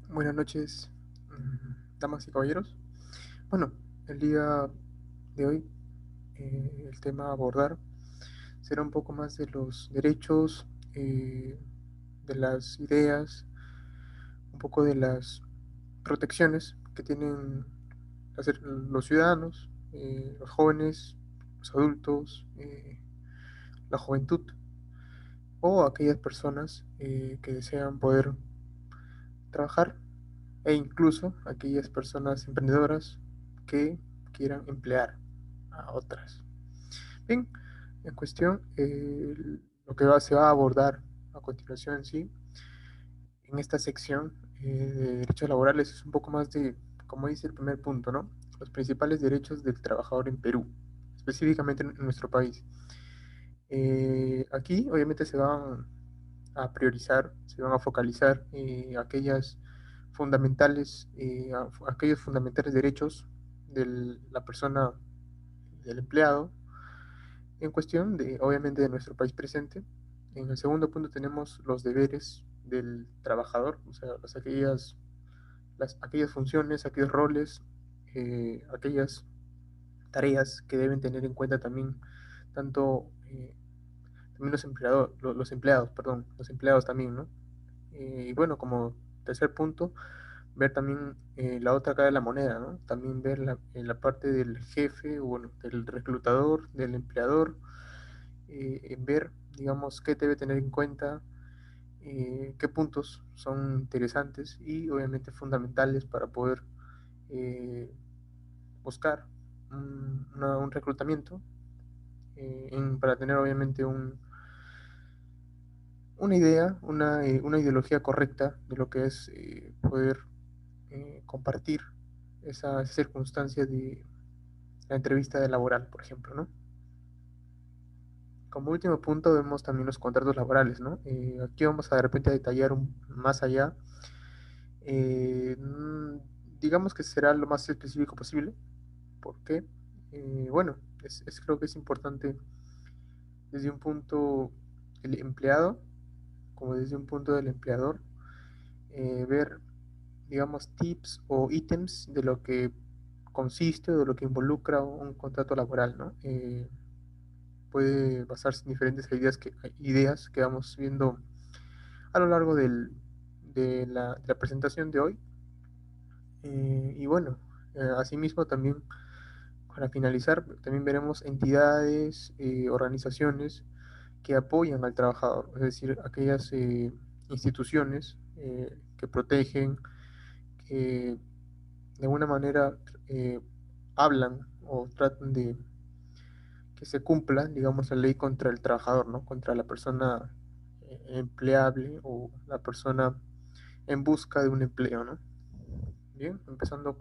Buenas noches, damas y caballeros. Bueno, el día de hoy el tema a abordar será un poco más de los derechos, de las ideas, un poco de las protecciones que tienen los ciudadanos, los jóvenes, los adultos, la juventud o aquellas personas que desean poder trabajar e incluso aquellas personas emprendedoras que quieran emplear a otras. Bien, en cuestión, lo que se va a abordar a continuación en sí, en esta sección de derechos laborales, es un poco más de, como dice el primer punto, ¿no? Los principales derechos del trabajador en Perú, específicamente en nuestro país. Aquí, obviamente, se van a priorizar, se van a focalizar aquellas fundamentales, aquellos fundamentales derechos de la persona, del empleado, en cuestión de, obviamente, de nuestro país presente. En el segundo punto tenemos los deberes del trabajador, o sea, aquellas funciones, aquellos roles, aquellas tareas que deben tener en cuenta también tanto también los empleados, perdón, los empleados también, ¿no? Y bueno, como tercer punto, ver también la otra cara de la moneda, ¿no? También ver en la parte del jefe, o bueno, del reclutador, del empleador, en ver, digamos, qué debe tener en cuenta, qué puntos son interesantes y obviamente fundamentales para poder eh, buscar un reclutamiento, para tener obviamente una idea, una ideología correcta de lo que es poder compartir esa circunstancia de la entrevista de laboral, por ejemplo, ¿no? Como último punto vemos también los contratos laborales, ¿no? Aquí vamos a de repente a detallar más allá. Eh, mm, digamos que será lo más específico posible. ¿Por qué? Bueno, creo que es importante desde un punto del empleado, como desde un punto del empleador, ver, digamos, tips o ítems de lo que consiste o de lo que involucra un contrato laboral, ¿no? Puede basarse en diferentes ideas que vamos viendo a lo largo de la presentación de hoy. Y bueno, asimismo también, para finalizar, también veremos entidades, organizaciones que apoyan al trabajador, es decir, aquellas instituciones que protegen, que de alguna manera eh, hablan o tratan de que se cumpla, digamos, la ley contra el trabajador, ¿no? Contra la persona empleable o la persona en busca de un empleo, ¿no? Bien, pasando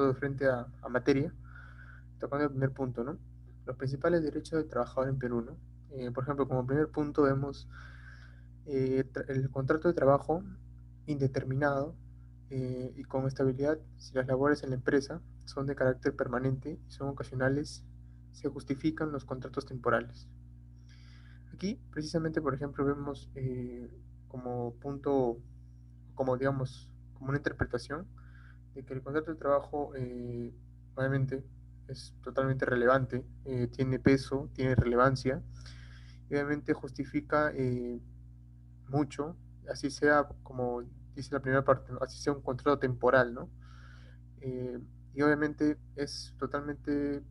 de frente a materia, tocando el primer punto, ¿no? Los principales derechos del trabajador en Perú, ¿no? Por ejemplo, como primer punto vemos el contrato de trabajo indeterminado y con estabilidad si las labores en la empresa son de carácter permanente y son ocasionales, se justifican los contratos temporales. Aquí, precisamente, por ejemplo, vemos como punto, como digamos, como una interpretación de que el contrato de trabajo obviamente es totalmente relevante, tiene peso, tiene relevancia, y obviamente justifica mucho, así sea como dice la primera parte, ¿no? Así sea un contrato temporal, ¿no? Eh, y obviamente es totalmente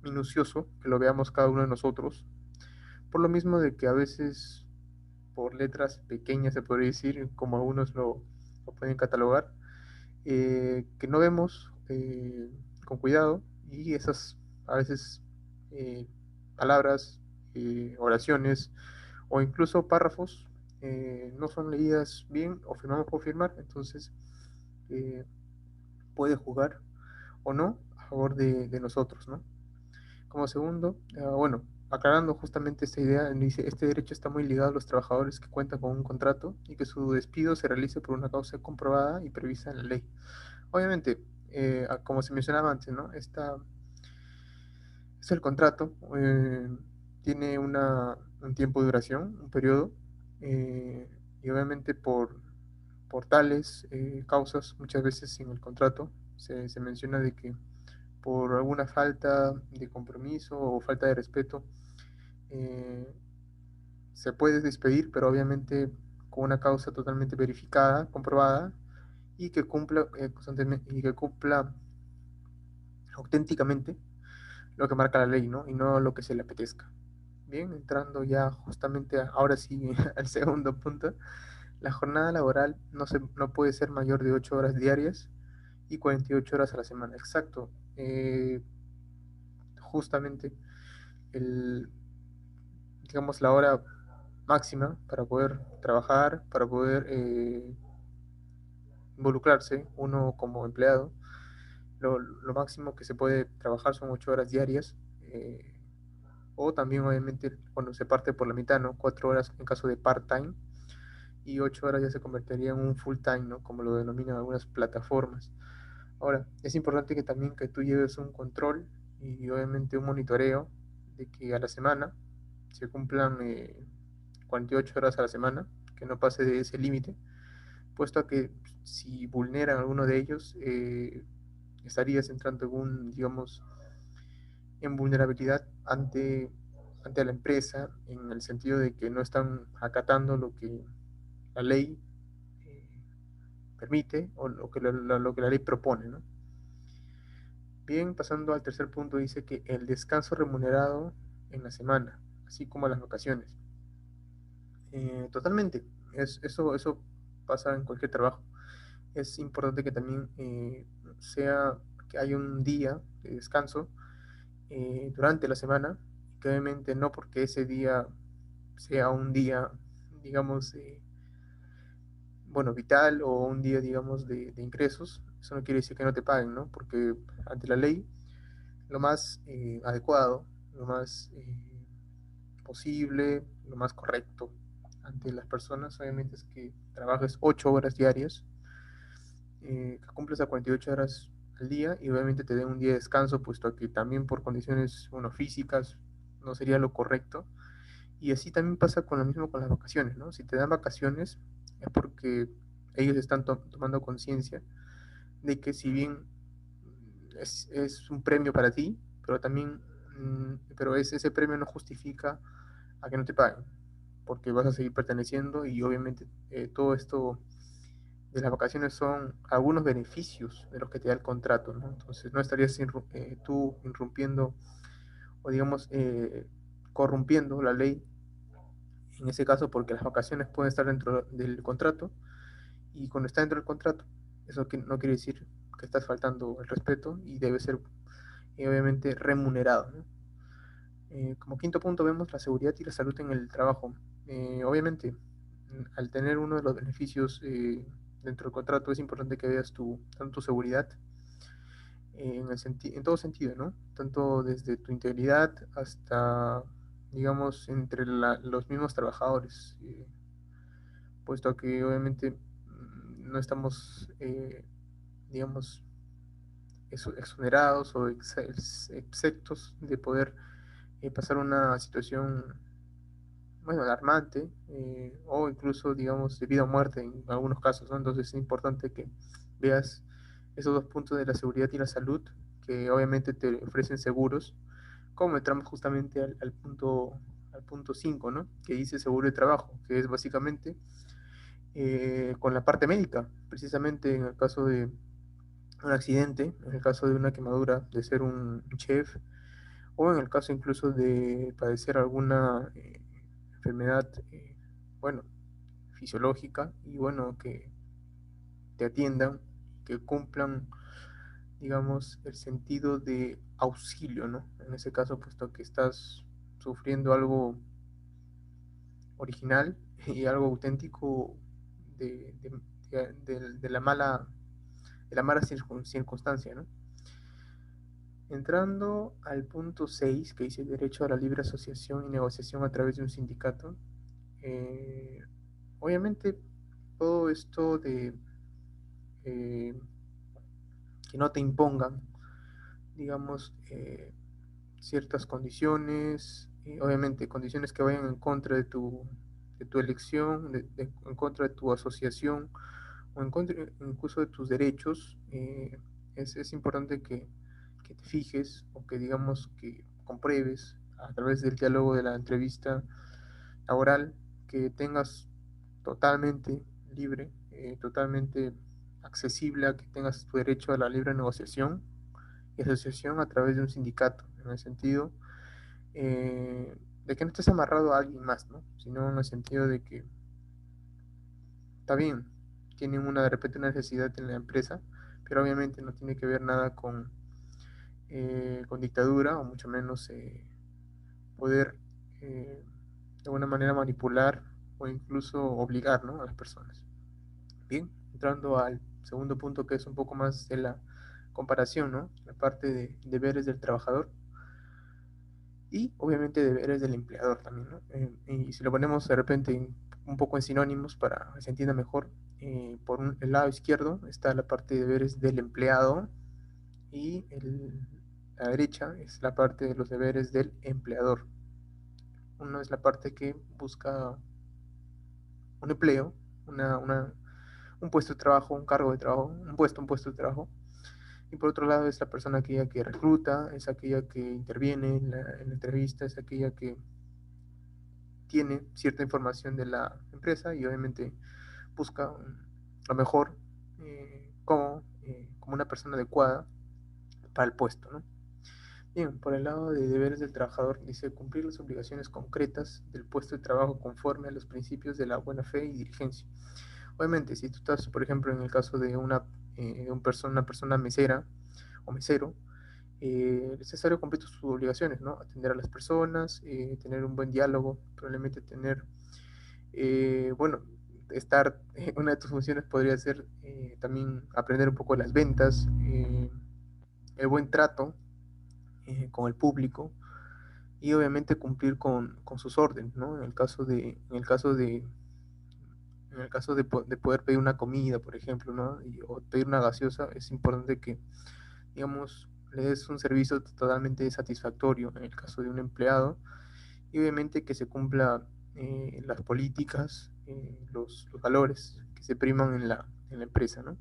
minucioso que lo veamos cada uno de nosotros, por lo mismo de que a veces por letras pequeñas se podría decir, como algunos lo pueden catalogar, que no vemos con cuidado y esas a veces eh, palabras, oraciones o incluso párrafos no son leídas bien o firmamos por firmar, entonces eh, puede jugar o no a favor de nosotros, ¿no? Como segundo, bueno, aclarando justamente esta idea, dice, este derecho está muy ligado a los trabajadores que cuentan con un contrato y que su despido se realice por una causa comprobada y prevista en la ley. Obviamente, como se mencionaba antes, ¿no? Es el contrato, tiene un tiempo de duración, un periodo, y obviamente por tales causas, muchas veces en el contrato se menciona de que por alguna falta de compromiso o falta de respeto, eh, se puede despedir, pero obviamente con una causa totalmente verificada, comprobada, y que cumpla constantemente y que cumpla auténticamente lo que marca la ley, ¿no? Y no lo que se le apetezca. Bien, entrando ya justamente ahora sí al segundo punto, la jornada laboral no puede ser mayor de 8 horas diarias y 48 horas a la semana. Exacto. Justamente el, digamos, la hora máxima para poder trabajar, para poder involucrarse uno como empleado. Lo máximo que se puede trabajar son 8 horas diarias, o también obviamente cuando se parte por la mitad, ¿no? 4 horas en caso de part-time y 8 horas ya se convertiría en un full-time, ¿no? Como lo denominan algunas plataformas. Ahora, es importante que también que tú lleves un control y obviamente un monitoreo de que a la semana se cumplan 48 horas a la semana, que no pase de ese límite, puesto a que si vulneran alguno de ellos, estarías entrando en digamos, en vulnerabilidad ante la empresa, en el sentido de que no están acatando lo que la ley eh, permite o lo que la ley propone, ¿no? Bien, pasando al tercer punto, dice que el descanso remunerado en la semana, así como las vacaciones. Totalmente, eso pasa en cualquier trabajo. Es importante que también sea que haya un día de descanso durante la semana, que obviamente no porque ese día sea un día, digamos, bueno, vital o un día, digamos, de ingresos, eso no quiere decir que no te paguen, ¿no? Porque ante la ley, lo más adecuado, lo más posible, lo más correcto ante las personas, obviamente, es que trabajes 8 horas diarias, que cumples a 48 horas al día y obviamente te den un día de descanso, puesto que también por condiciones, bueno, físicas no sería lo correcto. Y así también pasa con lo mismo con las vacaciones, ¿no? Si te dan vacaciones es porque ellos están tomando conciencia de que si bien es un premio para ti, pero también, pero ese premio no justifica a que no te paguen, porque vas a seguir perteneciendo y obviamente todo esto de las vacaciones son algunos beneficios de los que te da el contrato, ¿no? Entonces no estarías tú irrumpiendo o digamos corrompiendo la ley en ese caso porque las vacaciones pueden estar dentro del contrato y cuando está dentro del contrato, eso no quiere decir que estás faltando el respeto y debe ser obviamente remunerado, ¿no? Como quinto punto vemos la seguridad y la salud en el trabajo. Obviamente, al tener uno de los beneficios dentro del contrato es importante que veas tanto tu seguridad en todo sentido, ¿no? Tanto desde tu integridad hasta, digamos, entre los mismos trabajadores, puesto que obviamente no estamos, digamos, exonerados o exceptos de poder pasar una situación, bueno, alarmante o incluso, digamos, de vida o muerte en algunos casos, ¿no? Entonces es importante que veas esos dos puntos de la seguridad y la salud, que obviamente te ofrecen seguros, como entramos justamente al punto 5, ¿no? Que dice seguro de trabajo, que es básicamente con la parte médica, precisamente en el caso de un accidente, en el caso de una quemadura de ser un chef, o en el caso incluso de padecer alguna enfermedad, bueno, fisiológica, y bueno, que te atiendan, que cumplan, digamos, el sentido de auxilio, ¿no? En ese caso, puesto que estás sufriendo algo original y algo auténtico de, de, de la mala circunstancia, ¿no? Entrando al punto 6 que dice derecho a la libre asociación y negociación a través de un sindicato, eh, obviamente todo esto de eh, que no te impongan, digamos, ciertas condiciones, obviamente condiciones que vayan en contra de tu elección, en contra de tu asociación o en contra incluso de tus derechos, es importante que te fijes o que digamos que compruebes a través del diálogo de la entrevista laboral que tengas totalmente libre, totalmente accesible a que tengas tu derecho a la libre negociación y asociación a través de un sindicato, en el sentido de que no estés amarrado a alguien más, ¿no? Sino en el sentido de que está bien, tienen de repente una necesidad en la empresa, pero obviamente no tiene que ver nada con dictadura o mucho menos poder de alguna manera manipular o incluso obligar, ¿no?, a las personas. Bien, entrando al segundo punto que es un poco más de la comparación, ¿no? La parte de deberes del trabajador y obviamente deberes del empleador también, ¿no? Y si lo ponemos de repente un poco en sinónimos para que se entienda mejor, el lado izquierdo está la parte de deberes del empleado y la derecha es la parte de los deberes del empleador. Uno es la parte que busca un empleo, una, una, un puesto de trabajo, un cargo de trabajo, un puesto de trabajo. Y por otro lado es la persona aquella que recluta, es aquella que interviene en la entrevista, es aquella que tiene cierta información de la empresa y obviamente busca lo mejor como una persona adecuada para el puesto, ¿no? Bien, por el lado de deberes del trabajador, dice cumplir las obligaciones concretas del puesto de trabajo conforme a los principios de la buena fe y diligencia. Obviamente, si tú estás, por ejemplo, en el caso de una persona mesera o mesero, es necesario cumplir tus obligaciones, ¿no? Atender a las personas, tener un buen diálogo, probablemente bueno, una de tus funciones podría ser también aprender un poco de las ventas, el buen trato con el público y obviamente cumplir con sus órdenes, ¿no? En el caso de poder pedir una comida, por ejemplo, ¿no? O pedir una gaseosa, es importante que, digamos, le des un servicio totalmente satisfactorio en el caso de un empleado y obviamente que se cumpla las políticas, los valores que se priman en la empresa, ¿no?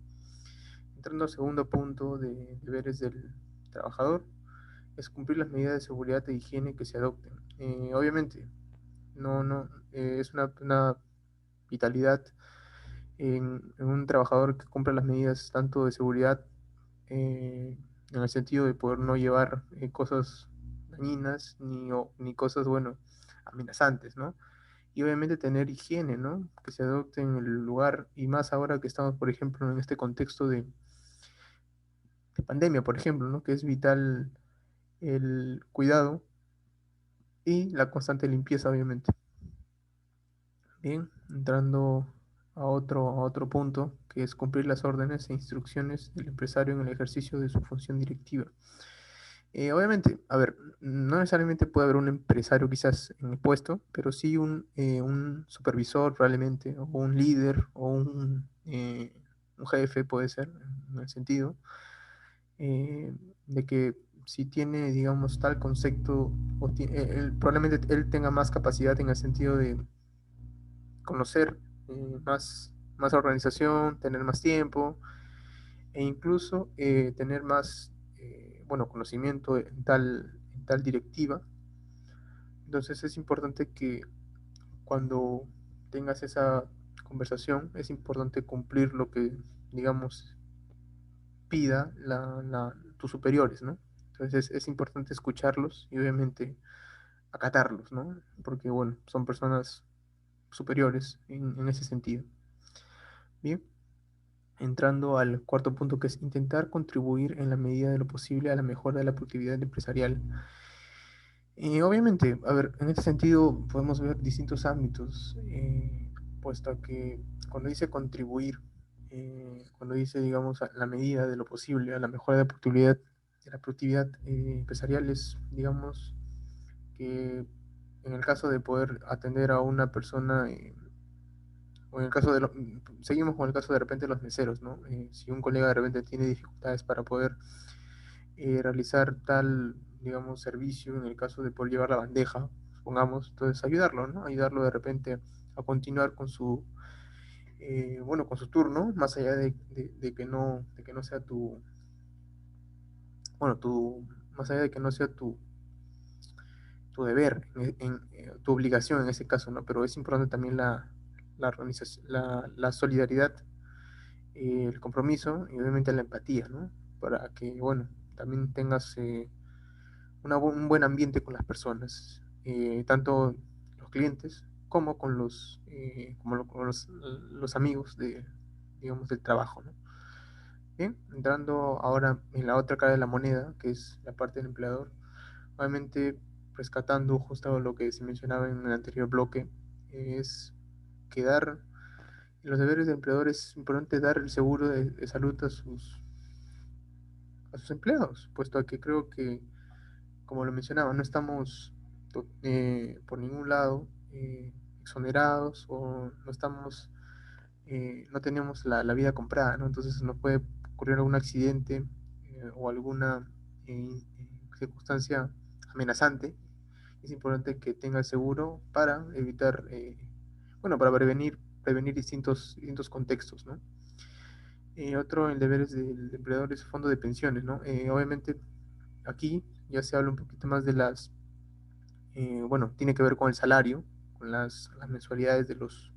Entrando al segundo punto de deberes del trabajador, es cumplir las medidas de seguridad e higiene que se adopten. Obviamente, es una vitalidad en un trabajador que cumpla las medidas tanto de seguridad en el sentido de poder no llevar cosas dañinas ni cosas, bueno, amenazantes, ¿no? Y obviamente tener higiene, ¿no? Que se adopte en el lugar y más ahora que estamos, por ejemplo, en este contexto de pandemia, por ejemplo, ¿no? Que es vital el cuidado y la constante limpieza, obviamente. Bien, entrando a otro punto, que es cumplir las órdenes e instrucciones del empresario en el ejercicio de su función directiva. Obviamente, a ver, no necesariamente puede haber un empresario quizás en el puesto, pero sí un supervisor probablemente, o un líder, o un jefe puede ser, en el sentido de que si tiene, digamos, tal concepto, probablemente él tenga más capacidad en el sentido de conocer más organización, tener más tiempo e incluso tener más, bueno, conocimiento en tal directiva. Entonces es importante que cuando tengas esa conversación, es importante cumplir lo que, digamos, pida tus superiores, ¿no? Entonces es importante escucharlos y obviamente acatarlos, ¿no? Porque, bueno, son personas superiores en ese sentido. Bien, entrando al cuarto punto que es intentar contribuir en la medida de lo posible a la mejora de la productividad empresarial. Y obviamente, a ver, en este sentido podemos ver distintos ámbitos, puesto a que cuando dice contribuir, cuando dice, digamos, a la medida de lo posible a la mejora de la productividad empresarial, es, digamos, que en el caso de poder atender a una persona, o en el caso seguimos con el caso de repente de los meseros, ¿no? Si un colega de repente tiene dificultades para poder realizar tal, digamos, servicio, en el caso de poder llevar la bandeja, supongamos, entonces ayudarlo, ¿no? Ayudarlo de repente a continuar bueno, con su turno, más allá de que no sea tu, bueno, más allá de que no sea tu deber, tu obligación en ese caso, ¿no? Pero es importante también la organización, la solidaridad, el compromiso y obviamente la empatía, ¿no? Para que, bueno, también tengas un buen ambiente con las personas, tanto los clientes como con con los amigos digamos, del trabajo, ¿no? Bien, entrando ahora en la otra cara de la moneda, que es la parte del empleador, obviamente rescatando justo lo que se mencionaba en el anterior bloque, es que en los deberes de empleador es importante dar el seguro de salud a sus empleados, puesto a que creo que, como lo mencionaba, no estamos por ningún lado exonerados o no estamos, no tenemos la vida comprada, ¿no? Entonces nos puede ocurrir algún accidente o alguna circunstancia amenazante. Es importante que tenga el seguro para evitar, bueno, para prevenir distintos contextos, ¿no? Otro en deberes del empleador es el fondo de pensiones, ¿no? Obviamente aquí ya se habla un poquito más de bueno, tiene que ver con el salario, con las mensualidades de los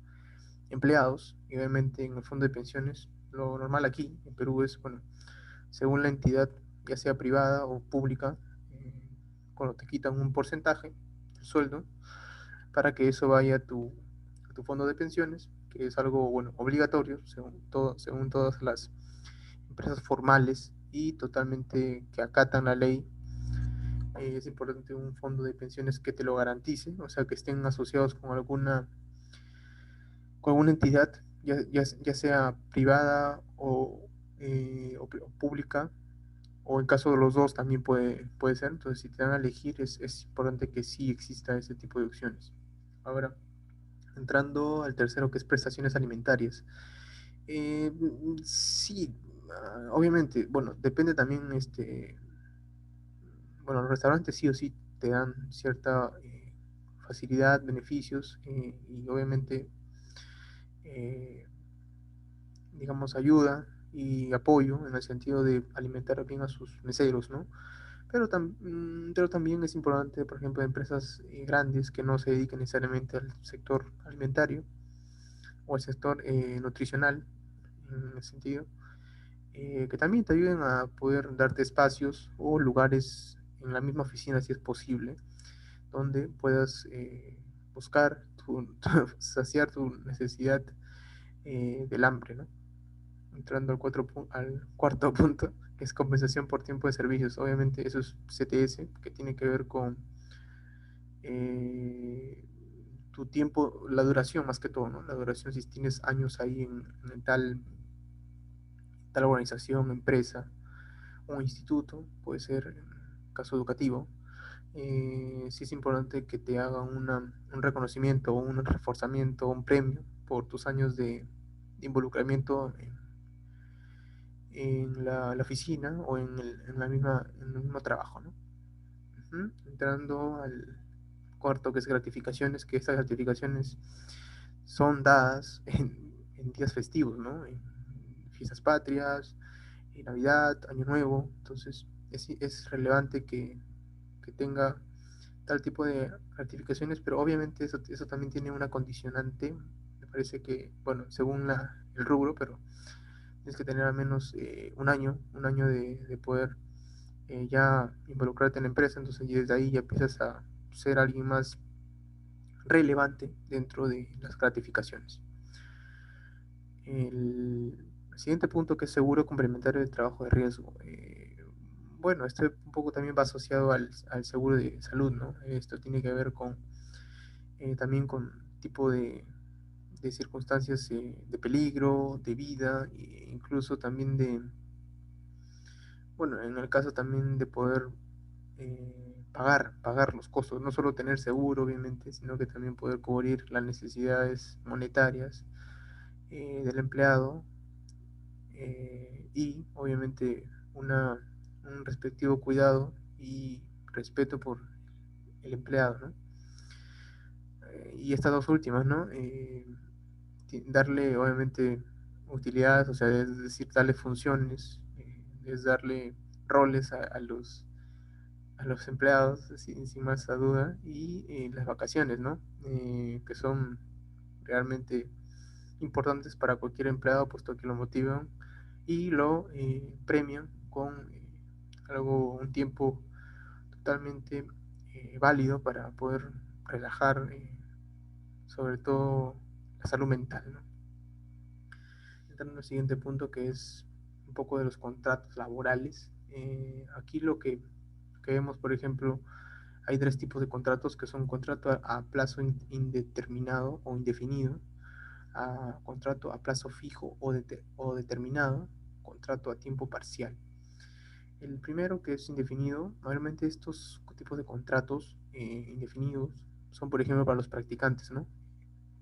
empleados, y obviamente en el fondo de pensiones, lo normal aquí en Perú es, bueno, según la entidad, ya sea privada o pública, eh, cuando te quitan un porcentaje del sueldo, para que eso vaya a tu fondo de pensiones, que es algo, bueno, obligatorio, según todas las empresas formales y totalmente que acatan la ley. Es importante un fondo de pensiones que te lo garantice, o sea, que estén asociados con alguna entidad, ya sea privada o pública, o en caso de los dos también puede ser. Entonces, si te dan a elegir, es importante que sí exista ese tipo de opciones. Ahora, entrando al tercero, que es prestaciones alimentarias. Sí, obviamente, bueno, depende también, bueno, los restaurantes sí o sí te dan cierta facilidad, beneficios y obviamente, eh, digamos, ayuda y apoyo en el sentido de alimentar bien a sus meseros, ¿no? Pero también es importante, por ejemplo, empresas grandes que no se dediquen necesariamente al sector alimentario o al sector nutricional, en ese sentido, que también te ayuden a poder darte espacios o lugares en la misma oficina, si es posible, donde puedas buscar saciar tu necesidad del hambre, ¿no? Entrando al cuarto punto, que es compensación por tiempo de servicios. Obviamente eso es CTS, que tiene que ver con eh, tu tiempo, la duración más que todo, ¿no? La duración, si tienes años ahí en tal organización, empresa o instituto, puede ser caso educativo, sí es importante que te hagan un reconocimiento o un reforzamiento, un premio por tus años de involucramiento en la oficina o en el mismo trabajo, ¿no? Entrando al cuarto, que es gratificaciones, que estas gratificaciones son dadas en días festivos, ¿no? En fiestas patrias, en Navidad, Año Nuevo. Entonces, es relevante que tenga tal tipo de gratificaciones, pero obviamente eso también tiene una condicionante. Me parece que, bueno, según el rubro, pero tienes que tener al menos un año de poder ya involucrarte en la empresa, entonces y desde ahí ya empiezas a ser alguien más relevante dentro de las gratificaciones. El siguiente punto, que es seguro complementario de trabajo de riesgo. Bueno, esto un poco también va asociado al seguro de salud, ¿no? Esto tiene que ver también con tipo de circunstancias de peligro, de vida, e incluso también bueno, en el caso también de poder pagar los costos, no solo tener seguro, obviamente, sino que también poder cubrir las necesidades monetarias del empleado y obviamente un respectivo cuidado y respeto por el empleado, ¿no? Y estas dos últimas, ¿no? darle obviamente utilidades, o sea, es decir, darle funciones, es darle roles a los empleados, sin más duda, y las vacaciones, ¿no? Que son realmente importantes para cualquier empleado, puesto que lo motivan y lo premian con un tiempo totalmente válido para poder relajar, sobre todo la salud mental, ¿no? Entrando al siguiente punto, que es un poco de los contratos laborales. Aquí que vemos, por ejemplo, hay tres tipos de contratos, que son contrato a plazo indeterminado o indefinido, a contrato a plazo fijo o determinado, contrato a tiempo parcial. El primero, que es indefinido, normalmente estos tipos de contratos indefinidos son, por ejemplo, para los practicantes, ¿no?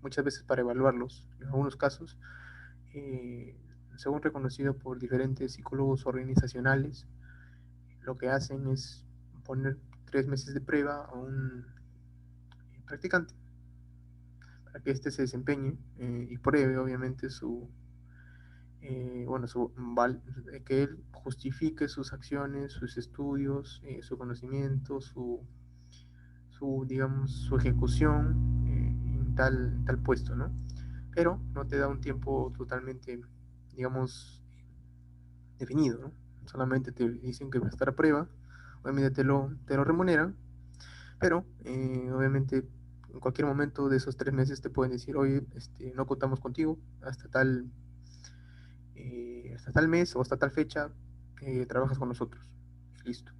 Muchas veces para evaluarlos, en algunos casos, eh, según reconocido por diferentes psicólogos organizacionales, lo que hacen es poner 3 meses de prueba a un practicante para que éste se desempeñe y pruebe, obviamente, bueno, que él justifique sus acciones, sus estudios, su conocimiento, digamos, su ejecución en tal puesto, ¿no? Pero no te da un tiempo totalmente, digamos, definido, ¿no? Solamente te dicen que va a estar a prueba, obviamente te lo remuneran, pero obviamente en cualquier momento de esos 3 meses te pueden decir, oye, no contamos contigo hasta tal mes o hasta tal fecha, trabajas con nosotros. Listo.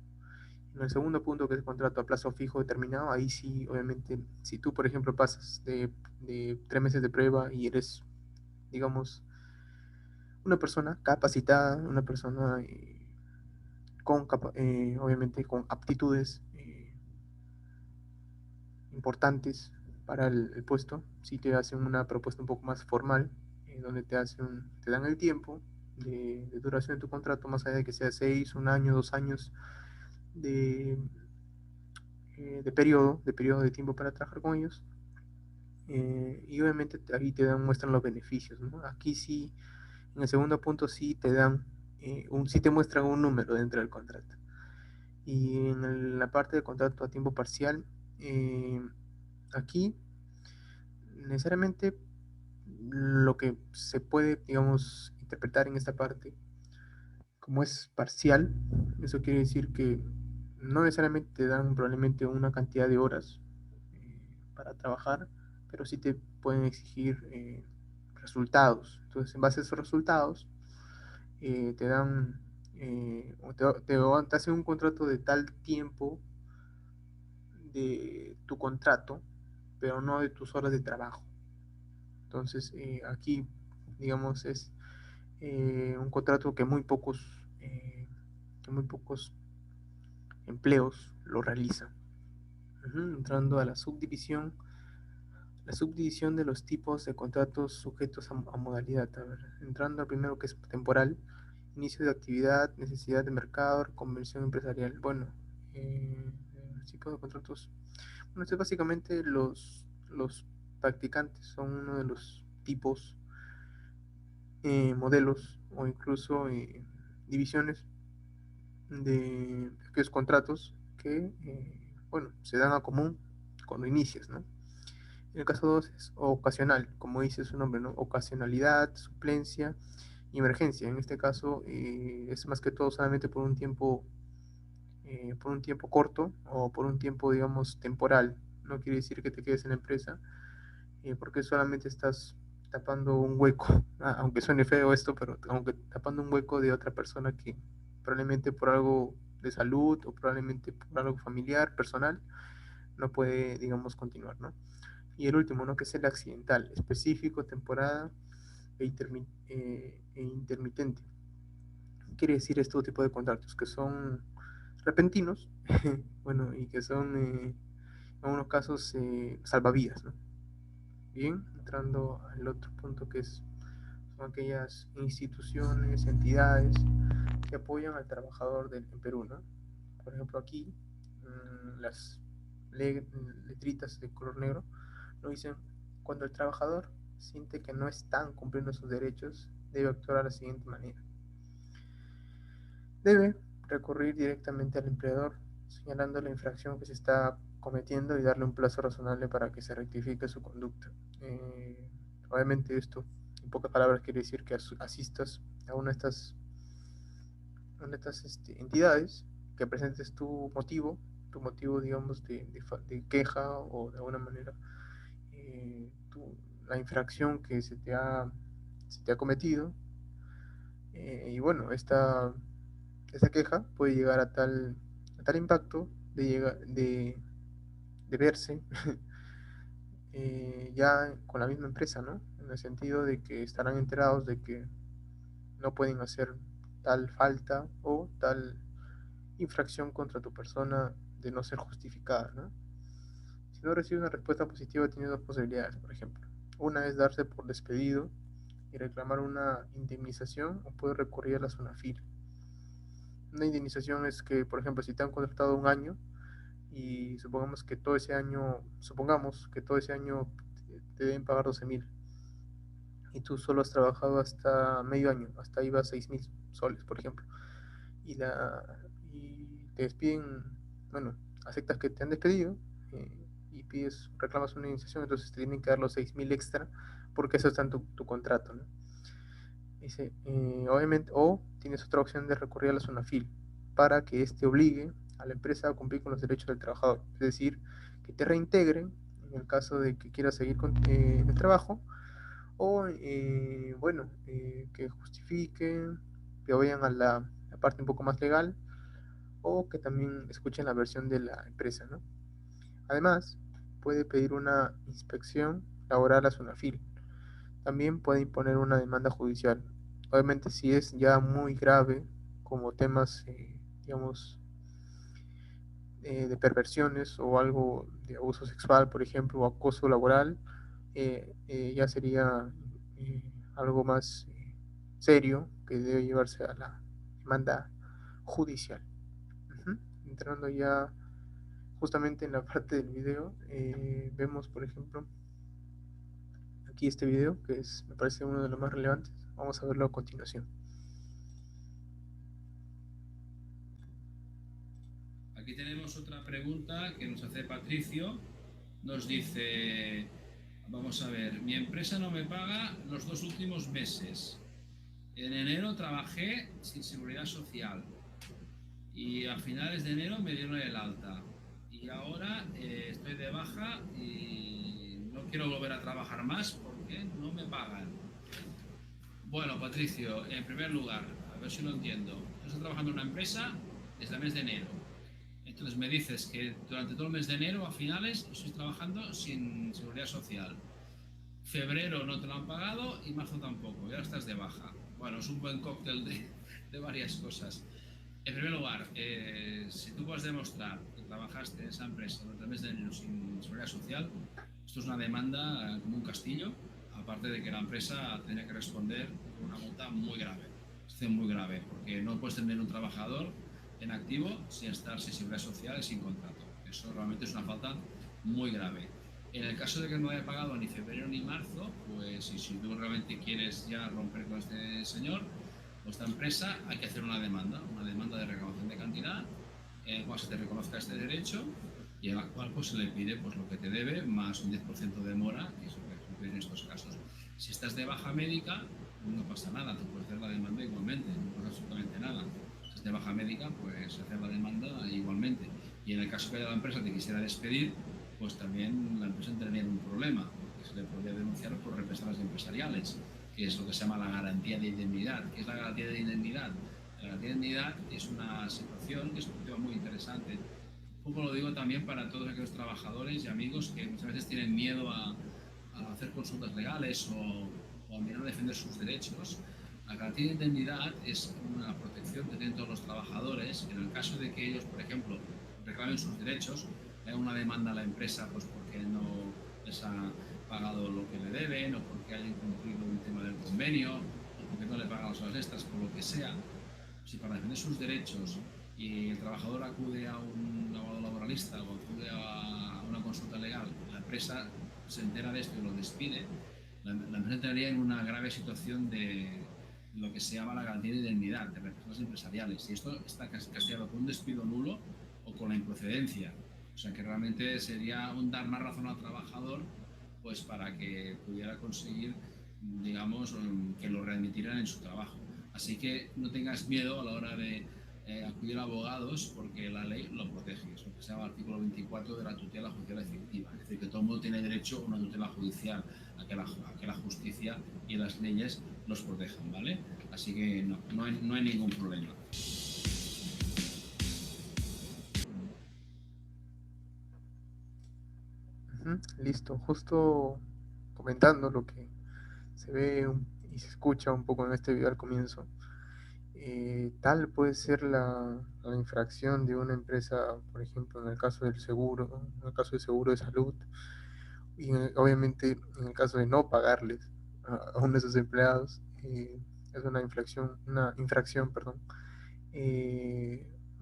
En el segundo punto, que es el contrato a plazo fijo determinado, ahí sí, obviamente, si tú, por ejemplo, pasas de 3 meses de prueba y eres, digamos, una persona capacitada, una persona obviamente con aptitudes importantes para el puesto, sí te hacen una propuesta un poco más formal, donde te dan el tiempo de duración de tu contrato, más allá de que sea 6, un año, 2 años de, de periodo de tiempo para trabajar con ellos. Y obviamente ahí muestran los beneficios, ¿no? Aquí sí, en el segundo punto sí te sí te muestran un número dentro del contrato. Y en la parte de contrato a tiempo parcial, aquí necesariamente lo que se puede, digamos, interpretar en esta parte como es parcial, eso quiere decir que no necesariamente te dan probablemente una cantidad de horas para trabajar, pero sí te pueden exigir resultados. Entonces, en base a esos resultados, te dan, te hacen un contrato de tal tiempo de tu contrato, pero no de tus horas de trabajo. Entonces, aquí, digamos, es un contrato que muy pocos empleos lo realizan. Entrando a la subdivisión de los tipos de contratos sujetos a modalidad. A ver, entrando al primero, que es temporal, inicio de actividad, necesidad de mercado, conversión empresarial. Bueno, los tipos de contratos. Bueno, esto es básicamente los practicantes son uno de los tipos, modelos o incluso divisiones de aquellos contratos que, bueno, se dan a común cuando inicias, ¿no? En el caso 2 es ocasional, como dice su nombre, ¿no? Ocasionalidad, suplencia y emergencia. En este caso es más que todo solamente por un tiempo corto o por un tiempo, digamos, temporal. No quiere decir que te quedes en la empresa, porque solamente estás tapando un hueco, aunque suene feo esto, pero aunque tapando un hueco de otra persona que probablemente por algo de salud o probablemente por algo familiar, personal, no puede, digamos, continuar, ¿no? Y el último, ¿no? Que es el accidental, específico, temporada e intermitente. Quiere decir este tipo de contratos que son repentinos, bueno, y que son en algunos casos salvavidas, ¿no? Bien, entrando al otro punto, son aquellas instituciones, entidades que apoyan al trabajador en Perú, ¿no? Por ejemplo, aquí las letritas de color negro lo dicen: cuando el trabajador siente que no están cumpliendo sus derechos, debe actuar de la siguiente manera. Debe recurrir directamente al empleador, señalando la infracción que se está cometiendo y darle un plazo razonable para que se rectifique su conducta. Obviamente esto, en pocas palabras, quiere decir que asistas a una de estas entidades, que presentes tu motivo, digamos, de queja o de alguna manera la infracción que se te ha cometido. Y bueno, esta queja puede llegar a tal impacto de verse ya con la misma empresa, ¿no? En el sentido de que estarán enterados de que no pueden hacer tal falta o tal infracción contra tu persona de no ser justificada, ¿no? Si no recibe una respuesta positiva, tiene dos posibilidades, por ejemplo. Una es darse por despedido y reclamar una indemnización, o puede recurrir a la SUNAFIL. Una indemnización es que, por ejemplo, si te han contratado un año y supongamos que todo ese año te deben pagar 12.000 y tú solo has trabajado hasta medio año, hasta iba a 6.000 soles, por ejemplo, y, y te despiden, bueno, aceptas que te han despedido y reclamas una indemnización, entonces te tienen que dar los 6.000 extra porque eso está en tu contrato, ¿no? Dice, obviamente, o tienes otra opción de recurrir a la SUNAFIL para que éste obligue a la empresa a cumplir con los derechos del trabajador, es decir, que te reintegren en el caso de que quieras seguir con el trabajo, o bueno, que justifiquen, que vayan a la parte un poco más legal, o que también escuchen la versión de la empresa, ¿no? Además, puede pedir una inspección laboral a SUNAFIL. También puede imponer una demanda judicial. Obviamente, si es ya muy grave, como temas, digamos, de perversiones o algo de abuso sexual, por ejemplo, o acoso laboral, ya sería algo más serio que debe llevarse a la demanda judicial. Ujú. Entrando ya justamente en la parte del video, vemos, por ejemplo, aquí este video, que me parece uno de los más relevantes. Vamos a verlo a continuación. Aquí tenemos otra pregunta que nos hace Patricio. Nos dice, vamos a ver, mi empresa no me paga los 2 últimos meses. En enero trabajé sin seguridad social y a finales de enero me dieron el alta. Y ahora estoy de baja y no quiero volver a trabajar más porque no me pagan. Bueno, Patricio, en primer lugar, a ver si lo entiendo. Tú estás trabajando en una empresa desde el mes de enero. Entonces me dices que durante todo el mes de enero, a finales, estoy trabajando sin seguridad social. Febrero no te lo han pagado y marzo tampoco. Y ahora estás de baja. Bueno, es un buen cóctel de varias cosas. En primer lugar, si tú puedes demostrar que trabajaste en esa empresa durante el mes de enero sin seguridad social, esto es una demanda como un castillo, aparte de que la empresa tendría que responder con una multa muy grave, muy grave, porque no puedes tener un trabajador en activo sin estar sin seguridad social y sin contrato. Eso realmente es una falta muy grave. En el caso de que no haya pagado ni febrero ni marzo, pues si tú realmente quieres ya romper con este señor, nuestra empresa, hay que hacer una demanda de reclamación de cantidad, en la cual se te reconozca este derecho y en la cual pues, se le pide pues, lo que te debe más un 10% de mora, que es lo que se pide en estos casos. Si estás de baja médica, no pasa nada, tú puedes hacer la demanda igualmente, no pasa absolutamente nada. Si estás de baja médica, pues hacer la demanda igualmente. Y en el caso que la empresa te quisiera despedir, pues también la empresa tendría un problema, porque se le podría denunciar por represalias empresariales, que es lo que se llama la garantía de indemnidad. ¿Qué es la garantía de indemnidad? La garantía de indemnidad es una situación que es un tema muy interesante. Un poco lo digo también para todos aquellos trabajadores y amigos que muchas veces tienen miedo a hacer consultas legales o a mirar a defender sus derechos. La garantía de indemnidad es una protección que tienen todos los trabajadores en el caso de que ellos, por ejemplo, reclamen sus derechos, hagan una demanda a la empresa pues porque no les ha pagado lo que le deben o porque haya incumplido un tema del convenio o porque no le pagan las horas extras, por lo que sea. Si para defender sus derechos y el trabajador acude a un abogado laboralista o acude a una consulta legal, la empresa se entera de esto y lo despide, la empresa entraría en una grave situación de lo que se llama la garantía de indemnidad de personas empresariales. Y esto está castigado con un despido nulo o con la improcedencia. O sea que realmente sería un dar más razón al trabajador pues para que pudiera conseguir, digamos, que lo readmitieran en su trabajo. Así que no tengas miedo a la hora de acudir a abogados porque la ley lo protege. Es lo que se llama el artículo 24 de la tutela judicial efectiva. Es decir, que todo el mundo tiene derecho a una tutela judicial, a que la justicia y las leyes los protejan, ¿vale? Así que no hay ningún problema. Listo, justo comentando lo que se ve y se escucha un poco en este video al comienzo. Tal puede ser la infracción de una empresa, por ejemplo, en el caso del seguro, en el caso del seguro de salud, y obviamente en el caso de no pagarles a uno de sus empleados, es una infracción, perdón,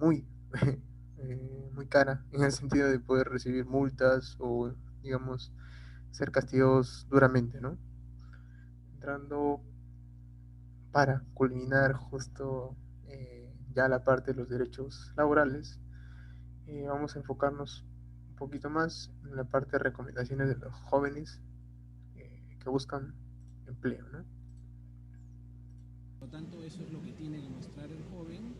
muy, muy cara, en el sentido de poder recibir multas o, digamos, ser castigados duramente, ¿no? Entrando para culminar justo ya la parte de los derechos laborales, vamos a enfocarnos un poquito más en la parte de recomendaciones de los jóvenes que buscan empleo, ¿no? Por lo tanto, eso es lo que tiene que mostrar el joven.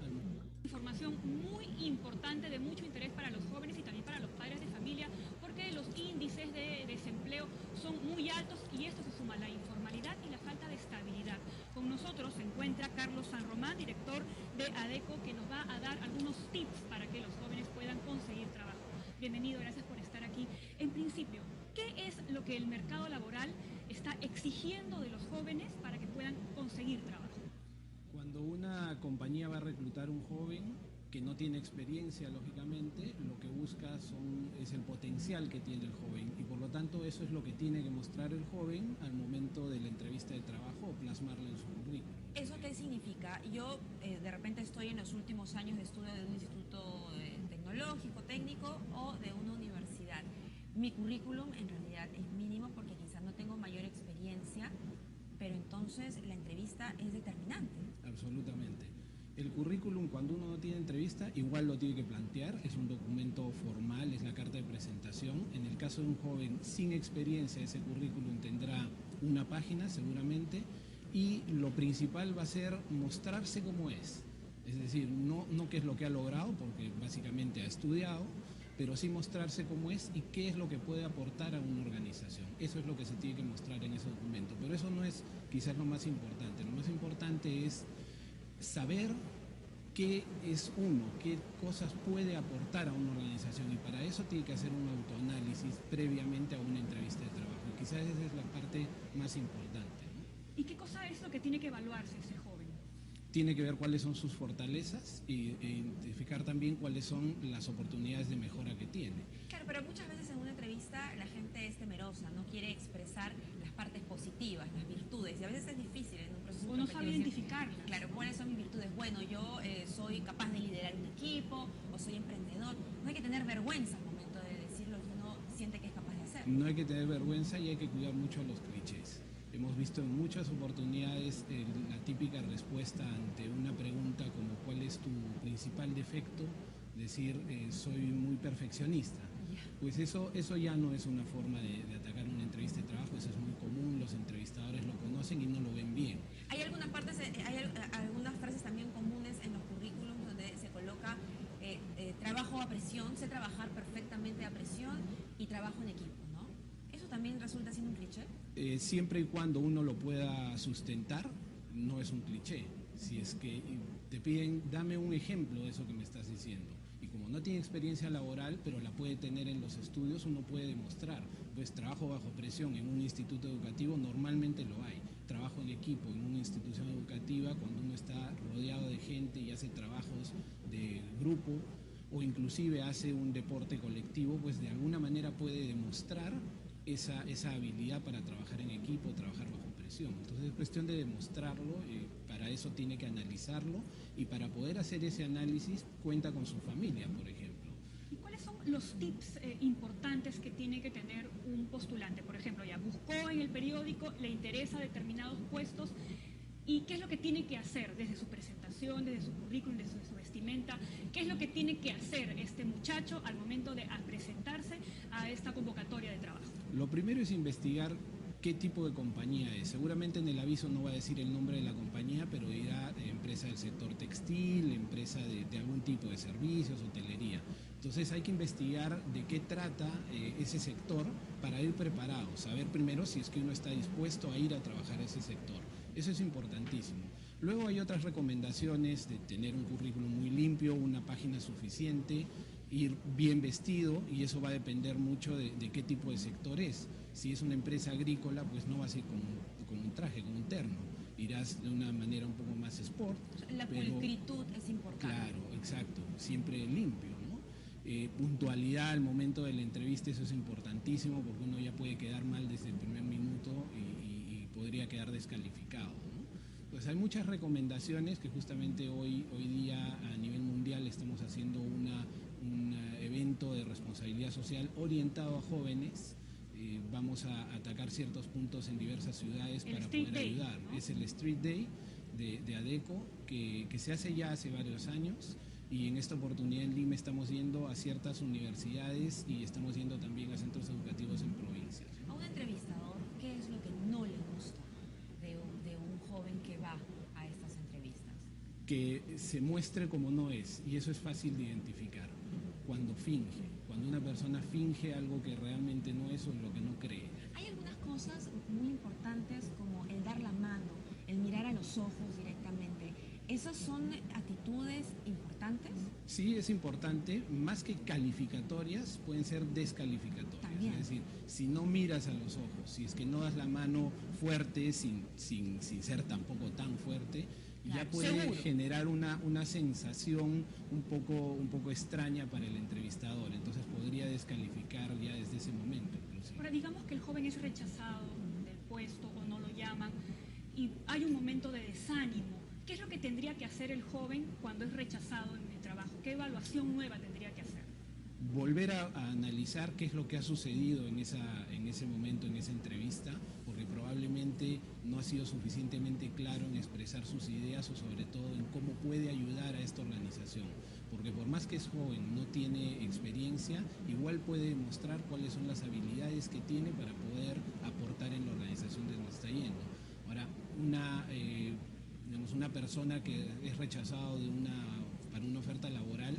Información muy importante, de mucho interés para los jóvenes y también para los padres de familia, porque los índices de desempleo son muy altos y esto se suma a la informalidad y la falta de estabilidad. Con nosotros se encuentra Carlos San Román, director de ADECO, que nos va a dar algunos tips para que los jóvenes puedan conseguir trabajo. Bienvenido, gracias por estar aquí. En principio, ¿qué es lo que el mercado laboral está exigiendo de los jóvenes para que puedan conseguir trabajo? Cuando una compañía va a reclutar un joven que no tiene experiencia, lógicamente, lo que busca es el potencial que tiene el joven y por lo tanto eso es lo que tiene que mostrar el joven al momento de la entrevista de trabajo o plasmarlo en su currículum. ¿Eso qué significa? Yo de repente estoy en los últimos años de estudio de un instituto tecnológico, técnico o de una universidad. Mi currículum en realidad es mínimo porque quizás no tengo mayor experiencia, pero entonces la entrevista es determinante. Absolutamente. El currículum, cuando uno no tiene entrevista, igual lo tiene que plantear, es un documento formal, es la carta de presentación. En el caso de un joven sin experiencia, ese currículum tendrá una página seguramente y lo principal va a ser mostrarse como es decir, no qué es lo que ha logrado, porque básicamente ha estudiado, pero sí mostrarse cómo es y qué es lo que puede aportar a una organización. Eso es lo que se tiene que mostrar en ese documento, pero eso no es quizás lo más importante. Lo más importante es saber qué es uno, qué cosas puede aportar a una organización y para eso tiene que hacer un autoanálisis previamente a una entrevista de trabajo. Y quizás esa es la parte más importante, ¿no? ¿Y qué cosa es lo que tiene que evaluarse ese joven? Tiene que ver cuáles son sus fortalezas e identificar también cuáles son las oportunidades de mejora que tiene. Claro, pero muchas veces en una entrevista la gente es temerosa, no quiere expresar las partes positivas, las virtudes, y a veces es difícil en un proceso. O no sabe identificarlas. Claro, ¿cuáles son mis virtudes? Bueno, yo soy capaz de liderar un equipo, o soy emprendedor. No hay que tener vergüenza al momento de decir lo que uno siente que es capaz de hacer. No hay que tener vergüenza y hay que cuidar mucho a los clichés. Hemos visto en muchas oportunidades la típica respuesta ante una pregunta como ¿cuál es tu principal defecto? Decir soy muy perfeccionista. Pues eso ya no es una forma de atacar una entrevista de trabajo, eso es muy común, los entrevistadores lo conocen y no lo ven bien. Hay algunas frases también comunes en los currículums donde se coloca trabajo a presión, sé trabajar perfectamente a presión y trabajo en equipo, ¿no? ¿Eso también resulta siendo un cliché? Siempre y cuando uno lo pueda sustentar, no es un cliché. Si es que te piden, dame un ejemplo de eso que me estás diciendo. Y como no tiene experiencia laboral, pero la puede tener en los estudios, uno puede demostrar. Pues trabajo bajo presión en un instituto educativo, normalmente lo hay. Trabajo en equipo en una institución educativa, cuando uno está rodeado de gente y hace trabajos de grupo o inclusive hace un deporte colectivo, pues de alguna manera puede demostrar esa habilidad para trabajar en equipo, trabajar bajo presión. Entonces es cuestión de demostrarlo, para eso tiene que analizarlo y para poder hacer ese análisis cuenta con su familia, por ejemplo. ¿Y cuáles son los tips importantes que tiene que tener un postulante? Por ejemplo, ya buscó en el periódico, le interesa determinados puestos, ¿y qué es lo que tiene que hacer desde su presentación, desde su currículum, desde su vestimenta? ¿Qué es lo que tiene que hacer este muchacho al momento de presentarse a esta convocatoria de trabajo? Lo primero es investigar qué tipo de compañía es. Seguramente en el aviso no va a decir el nombre de la compañía, pero dirá empresa del sector textil, empresa de algún tipo de servicios, hotelería. Entonces hay que investigar de qué trata ese sector para ir preparado, saber primero si es que uno está dispuesto a ir a trabajar a ese sector. Eso es importantísimo. Luego hay otras recomendaciones de tener un currículum muy limpio, una página suficiente, ir bien vestido, y eso va a depender mucho de qué tipo de sector es. Si es una empresa agrícola, pues no vas a ir con un traje, con un terno. Irás de una manera un poco más sport. La pulcritud es importante. Claro, exacto, siempre limpio, ¿no? Puntualidad al momento de la entrevista, eso es importantísimo, porque uno ya puede quedar mal desde el primer minuto y podría quedar descalificado, ¿no? Pues hay muchas recomendaciones que justamente hoy día a nivel mundial estamos haciendo un evento de responsabilidad social orientado a jóvenes. Vamos a atacar ciertos puntos en diversas ciudades para poder ayudar. ¿No? Es el Street Day de ADECO, que se hace ya hace varios años, y en esta oportunidad en Lima estamos yendo a ciertas universidades y estamos yendo también a centros educativos en provincias. A un entrevistador, ¿qué es lo que no le gusta de un joven que va a estas entrevistas? Que se muestre como no es, y eso es fácil de identificar. Cuando finge, cuando una persona finge algo que realmente no es o en lo que no cree. Hay algunas cosas muy importantes como el dar la mano, el mirar a los ojos directamente. ¿Esas son actitudes importantes? Sí, es importante. Más que calificatorias, pueden ser descalificatorias. También. Es decir, si no miras a los ojos, si es que no das la mano fuerte, sin ser tampoco tan fuerte, claro, ya puede seguro generar una sensación un poco extraña para el entrevistador. Entonces podría descalificar ya desde ese momento. Inclusive. Ahora, digamos que el joven es rechazado del puesto o no lo llaman y hay un momento de desánimo. ¿Qué es lo que tendría que hacer el joven cuando es rechazado en el trabajo? ¿Qué evaluación nueva tendría que hacer? Volver a analizar qué es lo que ha sucedido en ese momento, en esa entrevista, porque probablemente no ha sido suficientemente claro en expresar sus ideas o sobre todo en cómo puede ayudar a esta organización. Porque por más que es joven, no tiene experiencia, igual puede demostrar cuáles son las habilidades que tiene para poder aportar en la organización de donde está yendo. Ahora, una persona que es rechazado para una oferta laboral,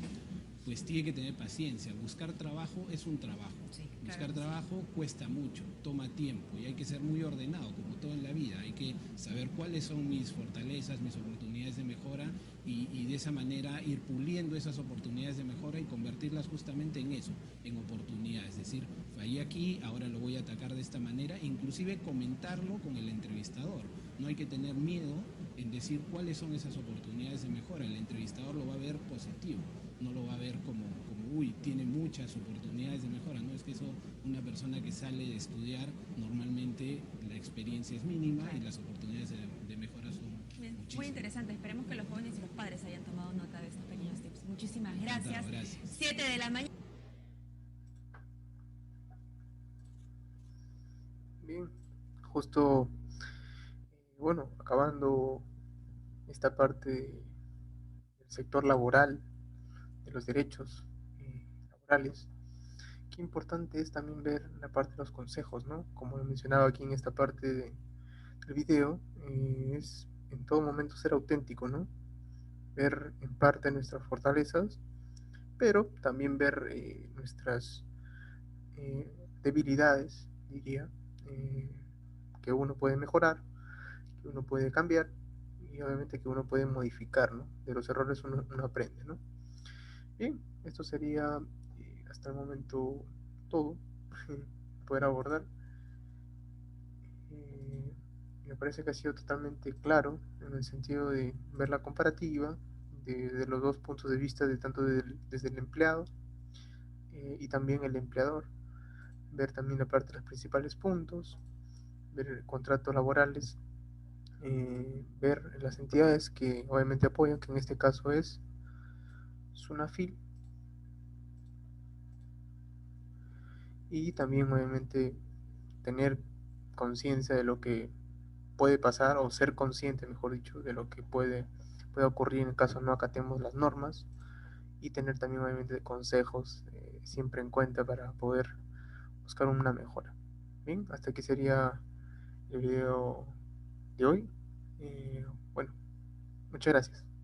pues tiene que tener paciencia. Buscar trabajo es un trabajo. Sí, claro. Buscar trabajo cuesta mucho, toma tiempo y hay que ser muy ordenado, como todo en la vida. Hay que saber cuáles son mis fortalezas, mis oportunidades de mejora y de esa manera ir puliendo esas oportunidades de mejora y convertirlas justamente en eso, en oportunidades. Es decir, fallé aquí, ahora lo voy a atacar de esta manera, inclusive comentarlo con el entrevistador. No hay que tener miedo en decir cuáles son esas oportunidades de mejora. El entrevistador lo va a ver positivo, no lo va a ver como uy, tiene muchas oportunidades de mejora. No es que eso, una persona que sale de estudiar, normalmente la experiencia es mínima, claro, y las oportunidades de mejora son muchísimas. Muy interesante. Esperemos que los jóvenes y los padres hayan tomado nota de estos pequeños tips. Muchísimas gracias. Gracias. 7 de la mañana. Bien, justo, bueno, acabando esta parte del sector laboral, de los derechos laborales, qué importante es también ver la parte de los consejos, ¿no? Como lo mencionaba aquí en esta parte del video, es en todo momento ser auténtico, ¿no? Ver en parte nuestras fortalezas, pero también ver nuestras debilidades, diría, que uno puede mejorar, que uno puede cambiar y obviamente que uno puede modificar, ¿no? De los errores uno aprende, ¿no? Bien, esto sería hasta el momento todo poder abordar. Me parece que ha sido totalmente claro en el sentido de ver la comparativa de los dos puntos de vista, de tanto desde el empleado y también el empleador, ver también la parte de los principales puntos, ver contratos laborales, ver las entidades que obviamente apoyan, que en este caso es SUNAFIL, y también obviamente tener conciencia de lo que puede pasar o ser consciente, mejor dicho, de lo que puede ocurrir en el caso no acatemos las normas y tener también obviamente consejos siempre en cuenta para poder buscar una mejora. Bien, hasta aquí sería el video de hoy. Bueno, muchas gracias.